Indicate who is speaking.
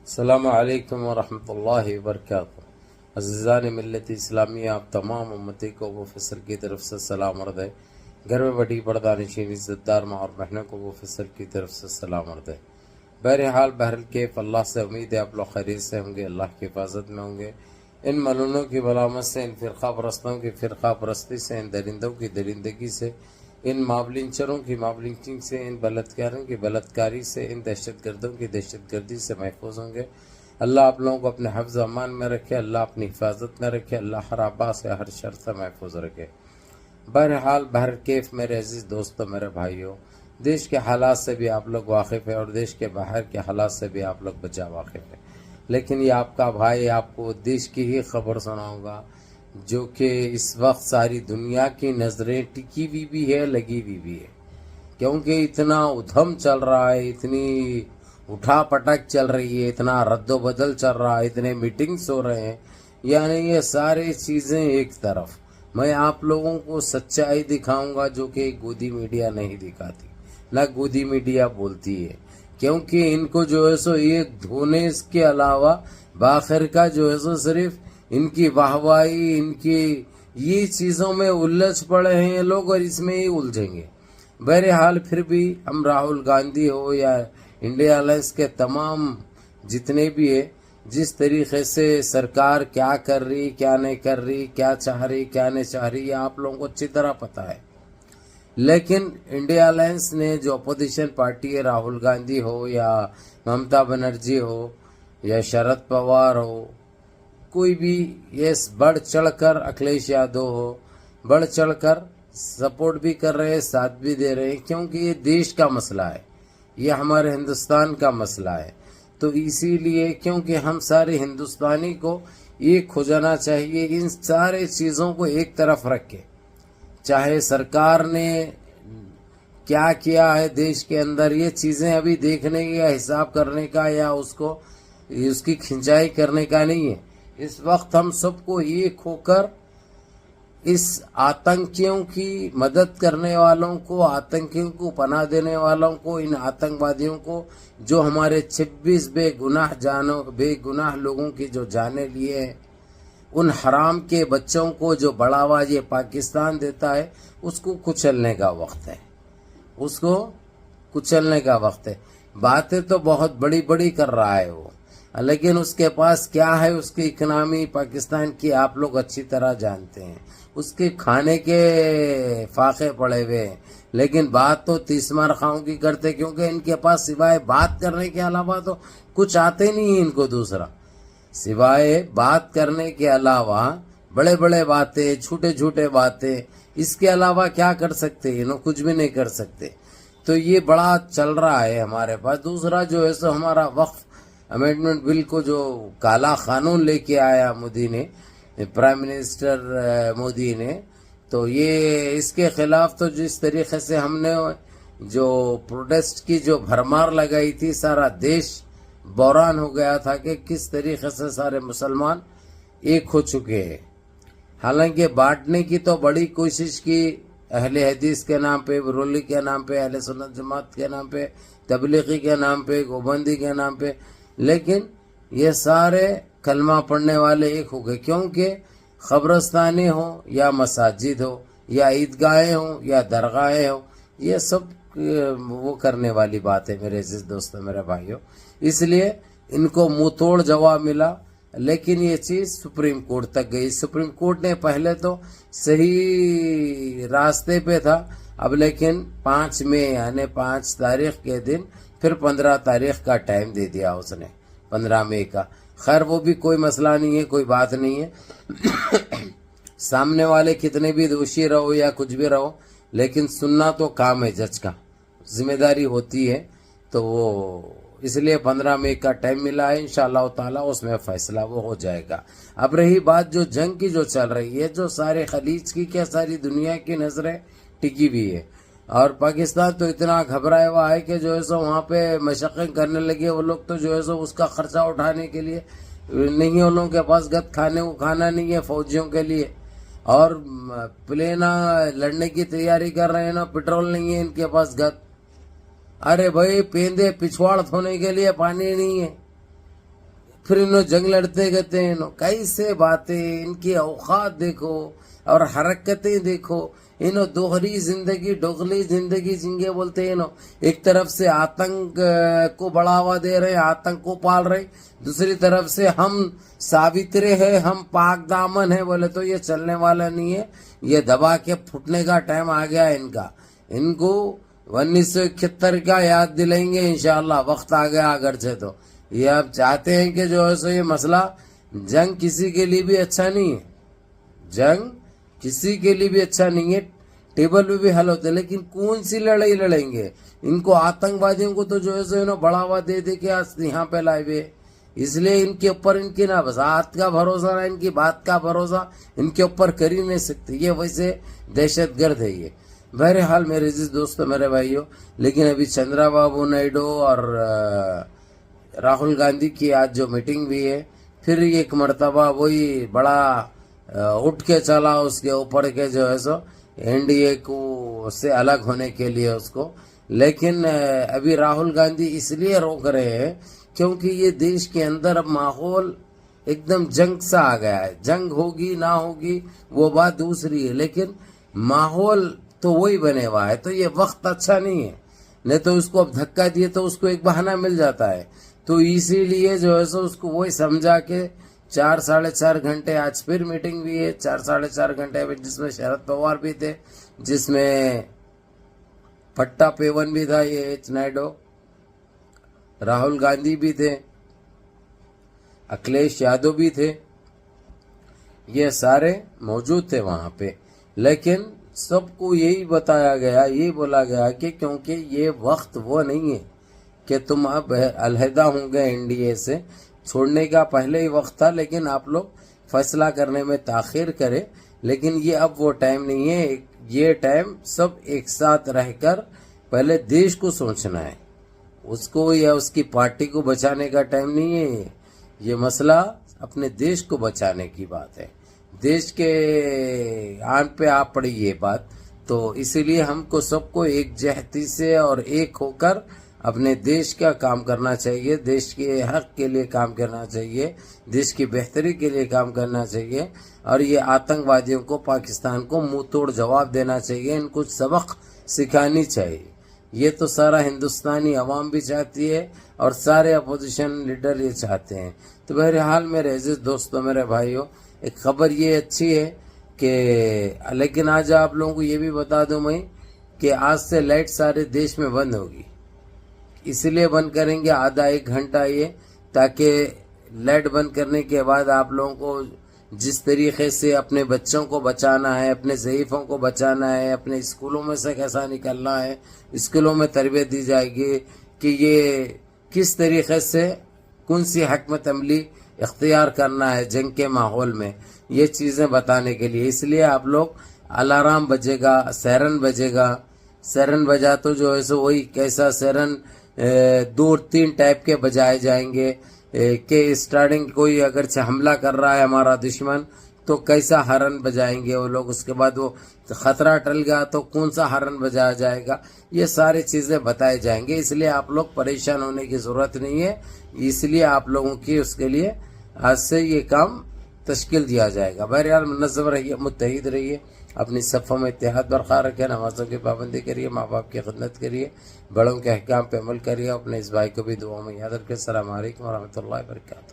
Speaker 1: السلام علیکم ورحمۃ اللہ وبرکاتہ۔ عزیزان ملت اسلامیہ، آپ تمام امتی کو وہ فصل کی طرف سے سلام عرض ہے۔ گھر میں بڑی پردہ نشین عزت دار ماں اور بہنوں کو وہ فصل کی طرف سے سلام عرض ہے۔ بہرحال بہرکیف اللہ سے امید ہے آپ لوگ خیریت سے ہوں گے، اللہ کی حفاظت میں ہوں گے۔ ان ملونوں کی ملامت سے، ان فرقہ پرستوں کی فرقہ پرستی سے، ان درندوں کی درندگی سے، ان مابلنچروں کی مابلنچنگ سے، ان بلاتکاروں کی بلاتکاری سے، ان دہشت گردوں کی دہشت گردی سے محفوظ ہوں گے۔ اللہ آپ لوگوں کو اپنے حفظ و امان میں رکھے، اللہ اپنی حفاظت میں رکھے، اللہ ہر آبا سے ہر شر سے محفوظ رکھے۔ بہرحال بہرکیف میرے عزیز دوستوں، میرے بھائیوں، دیش کے حالات سے بھی آپ لوگ واقف ہیں اور دیش کے باہر کے حالات سے بھی آپ لوگ بچا واقف ہیں، لیکن یہ آپ کا بھائی آپ کو دیش کی ہی خبر سناؤں گا جو کہ اس وقت ساری دنیا کی نظریں ٹکی ہوئی بھی ہے، لگی ہوئی بھی ہے، کیونکہ اتنا ادھم چل رہا ہے، اتنی اٹھا پٹک چل رہی ہے، اتنا رد و بدل چل رہا ہے، اتنے میٹنگز ہو رہے ہیں، یعنی یہ ساری چیزیں ایک طرف۔ میں آپ لوگوں کو سچائی دکھاؤں گا جو کہ گودی میڈیا نہیں دکھاتی، نہ گودی میڈیا بولتی ہے، کیونکہ ان کو جو ہے سو ایک دھونے اس کے علاوہ باخر کا جو ہے سو صرف ان کی واہوائی، ان کی یہ چیزوں میں الجھ پڑے ہیں یہ لوگ اور اس میں ہی الجھیں گے۔ بہرحال پھر بھی ہم راہل گاندھی ہو یا انڈیا الائنس کے تمام جتنے بھی ہیں، جس طریقے سے سرکار کیا کر رہی، کیا نہیں کر رہی، کیا چاہ رہی، کیا نہیں چاہ رہی، یہ آپ لوگوں کو اچھی طرح پتہ ہے۔ لیکن انڈیا الائنس نے جو اپوزیشن پارٹی ہے، راہل گاندھی ہو یا ممتا بنرجی ہو یا شرد پوار ہو، کوئی بھی یہ بڑھ چڑھ کر، اکھلیش یادو ہو، بڑھ چڑھ کر سپورٹ بھی کر رہے ہیں، ساتھ بھی دے رہے ہیں، کیونکہ یہ دیش کا مسئلہ ہے، یہ ہمارے ہندوستان کا مسئلہ ہے۔ تو اسی لیے کیونکہ ہم سارے ہندوستانی کو ایک ہو جانا چاہیے، ان سارے چیزوں کو ایک طرف رکھ کے، چاہے سرکار نے کیا کیا ہے دیش کے اندر، یہ چیزیں ابھی دیکھنے یا حساب کرنے کا یا اس کی کھنچائی کرنے کا نہیں ہے۔ اس وقت ہم سب کو ایک ہو کر اس آتنکیوں کی مدد کرنے والوں کو، آتنکیوں کو پناہ دینے والوں کو، ان آتنکوادیوں کو جو ہمارے 26 بے گناہ لوگوں کی جو جانیں لیے ہیں، ان حرام کے بچوں کو جو بڑھاوا یہ پاکستان دیتا ہے، اس کو کچلنے کا وقت ہے، اس کو کچلنے کا وقت ہے۔ باتیں تو بہت بڑی بڑی کر رہا ہے وہ، لیکن اس کے پاس کیا ہے، اس کی اکنامی پاکستان کی آپ لوگ اچھی طرح جانتے ہیں، اس کے کھانے کے فاقے پڑے ہوئے ہیں، لیکن بات تو تیسمار خاؤں کی کرتے، کیونکہ ان کے پاس سوائے بات کرنے کے علاوہ تو کچھ آتے نہیں ان کو دوسرا، سوائے بات کرنے کے علاوہ بڑے بڑے باتیں، چھوٹے چھوٹے باتیں، اس کے علاوہ کیا کر سکتے ہیں، کچھ بھی نہیں کر سکتے۔ تو یہ بڑا چل رہا ہے ہمارے پاس۔ دوسرا جو ہے سو ہمارا وقف امینڈمنٹ بل کو جو کالا قانون لے کے آیا مودی نے، پرائم منسٹر مودی نے، تو یہ اس کے خلاف تو جس طریقے سے ہم نے جو پروٹیسٹ کی جو بھرمار لگائی تھی، سارا دیش بحران ہو گیا تھا کہ کس طریقے سے سارے مسلمان ایک ہو چکے ہیں۔ حالانکہ بانٹنے کی تو بڑی کوشش کی، اہل حدیث کے نام پہ، برولی کے نام پہ، اہل سنت جماعت کے نام پہ، تبلیغی کے نام پہ، گوبندی کے نام پہ، لیکن یہ سارے کلمہ پڑھنے والے ایک ہو گئے، کیونکہ قبرستانیں ہوں یا مساجد ہو یا عیدگاہیں ہوں یا درگاہیں ہوں، یہ سب وہ کرنے والی بات ہے میرے عزیز دوستوں، میرے بھائیوں۔ اس لیے ان کو منہ توڑ جواب ملا، لیکن یہ چیز سپریم کورٹ تک گئی۔ سپریم کورٹ نے پہلے تو صحیح راستے پہ تھا، اب لیکن 5 مئی یعنی 5 تاریخ کے دن پھر 15 تاریخ کا ٹائم دے دیا اس نے، 15 مئی کا۔ خیر وہ بھی کوئی مسئلہ نہیں ہے، کوئی بات نہیں ہے، سامنے والے کتنے بھی دوشی رہو یا کچھ بھی رہو، لیکن سننا تو کام ہے، جج کا ذمہ داری ہوتی ہے، تو وہ اس لیے 15 مئی کا ٹائم ملا ہے، انشاءاللہ تعالیٰ اس میں فیصلہ وہ ہو جائے گا۔ اب رہی بات جو جنگ کی جو چل رہی ہے، جو سارے خلیج کی کیا ساری دنیا کی نظریں ٹکی ہوئی ہے، اور پاکستان تو اتنا گھبرایا ہوا ہے کہ جو ہے سو وہاں پہ مشقیں کرنے لگے وہ لوگ، تو جو ہے سو اس کا خرچہ اٹھانے کے لیے نہیں ہے ان لوگوں کے پاس گت کھانے کو کھانا نہیں ہے فوجیوں کے لیے، اور پلینا لڑنے کی تیاری کر رہے ہیں نا، پیٹرول نہیں ہے ان کے پاس گت۔ ارے بھائی پیندے پچھواڑ دھونے کے لیے پانی نہیں ہے، پھر انہوں جنگ لڑتے گئے انہوں کیسے باتیں، ان کی اوقات دیکھو اور حرکتیں دیکھو، انہوں دوہری زندگی ڈوغلی زندگی جنگے بولتے ہیں، ایک طرف سے آتنک کو بڑھاوا دے رہے، آتنک کو پال رہے، دوسری طرف سے ہم ساوترے ہیں، ہم پاک دامن ہیں بولے تو یہ چلنے والا نہیں ہے، یہ دبا کے پھٹنے کا ٹائم آ گیا ہے ان کا۔ ان کو 1971 کا یاد دلائیں گے انشاءاللہ، وقت آ گیا اگرچہ تو یہ اب چاہتے ہیں کہ جو ہے سو یہ مسئلہ جنگ کسی کے لیے بھی اچھا نہیں ہے، جنگ کسی کے لیے بھی اچھا نہیں ہے، ٹیبل پہ بھی حل ہوتے، لیکن کون سی لڑائی لڑیں گے؟ ان کو آتنکوادیوں کو تو جو ہے سو انہوں بڑھاوا دے دے کے یہاں پہ لائے ہوئے، اس لیے ان کے اوپر ان کی نہ وضاحت کا بھروسہ نہ ان کی بات کا بھروسہ، ان کے اوپر کر ہی نہیں سکتے، یہ ویسے دہشت گرد ہے یہ۔ بہرحال میرے عزیز دوستو، میرے بھائیوں، لیکن ابھی چندرا بابو نائیڈو اور راہل گاندھی کی آج جو میٹنگ بھی ہے، پھر ایک مرتبہ وہی بڑا اٹھ کے چلا اس کے اوپر کے جو ہے سو این ڈی اے کو سے الگ ہونے کے لیے اس کو، لیکن ابھی راہل گاندھی اس لیے روک رہے ہیں کیونکہ یہ دیش کے اندر اب ماحول ایک دم جنگ سا آ گیا ہے، جنگ ہوگی نہ ہوگی وہ بات دوسری ہے، لیکن ماحول تو وہی بنے ہوا ہے، تو یہ وقت اچھا نہیں ہے، نہیں تو اس کو اب دھکا دیے تو اس کو ایک بہانہ مل جاتا ہے، تو اسی لیے جو ہے سو اس کو وہی سمجھا کے 4-4.5 گھنٹے آج پھر میٹنگ بھی ہے، 4-4.5 گھنٹے جس میں شرد پوار بھی تھے، جس میں پٹا پیون بھی تھا، یہ ایچ نائیڈو، راہل گاندھی بھی تھے، اکھلیش یادو بھی تھے، یہ سارے موجود تھے وہاں پہ، لیکن سب کو یہی بتایا گیا، یہی بولا گیا کہ کیونکہ یہ وقت وہ نہیں ہے کہ تم اب علیحدہ ہوں گے این ڈی اے سے، چھوڑنے کا پہلے ہی وقت تھا، لیکن آپ لوگ فیصلہ کرنے میں تاخیر کرے، لیکن یہ اب وہ ٹائم نہیں ہے، یہ ٹائم سب ایک ساتھ رہ کر پہلے دیش کو سوچنا ہے، اس کو یا اس کی پارٹی کو بچانے کا ٹائم نہیں ہے، یہ مسئلہ اپنے دیش کو بچانے کی بات ہے، دیش کے آن پہ آ پڑی یہ بات، تو اسی لیے ہم کو سب کو ایک جہتی سے اور ایک ہو کر اپنے دیش کا کام کرنا چاہیے، دیش کے حق کے لیے کام کرنا چاہیے، دیش کی بہتری کے لیے کام کرنا چاہیے، اور یہ آتنکوادیوں کو پاکستان کو منہ توڑ جواب دینا چاہیے، ان کو سبق سکھانی چاہیے، یہ تو سارا ہندوستانی عوام بھی چاہتی ہے اور سارے اپوزیشن لیڈر یہ چاہتے ہیں۔ تو بہرحال میرے عزیز دوستوں، میرے بھائیوں، ایک خبر یہ اچھی ہے کہ لیکن آج آپ لوگوں کو یہ بھی بتا دوں میں کہ آج سے لائٹ سارے دیش میں بند ہوگی، اس لیے بند کریں گے آدھا 1 گھنٹہ یہ، تاکہ لائٹ بند کرنے کے بعد آپ لوگوں کو جس طریقے سے اپنے بچوں کو بچانا ہے، اپنے ضعیفوں کو بچانا ہے، اپنے اسکولوں میں سے کیسا نکلنا ہے، اسکولوں میں تربیت دی جائے گی کہ یہ کس طریقے سے کون سی حکمت عملی اختیار کرنا ہے جنگ کے ماحول میں، یہ چیزیں بتانے کے لیے، اس لیے آپ لوگ الارم بجے گا، سیرن بجے گا، سیرن بجا تو جو ہے سو وہی کیسا سیرن 2-3 ٹائپ کے بجائے جائیں گے کہ اسٹارٹنگ کوئی اگرچہ حملہ کر رہا ہے ہمارا دشمن تو کیسا ہارن بجائیں گے وہ لوگ، اس کے بعد وہ خطرہ ٹل گیا تو کون سا ہارن بجایا جائے گا، یہ ساری چیزیں بتائے جائیں گے، اس لیے آپ لوگ پریشان ہونے کی ضرورت نہیں ہے، اس لیے آپ لوگوں کی اس کے لیے آج سے یہ کام تشکیل دیا جائے گا۔ بہرحال منظم رہیے، متحد رہیے، اپنی صفوں میں اتحاد برقرار رکھیں، نمازوں کی پابندی کریے، ماں باپ کی خدمت کریے، بڑوں کے احکام پہ عمل کریے، اپنے اس بھائی کو بھی دعاؤں میں یاد رکھیں۔ السلام علیکم ورحمۃ اللہ وبرکاتہ۔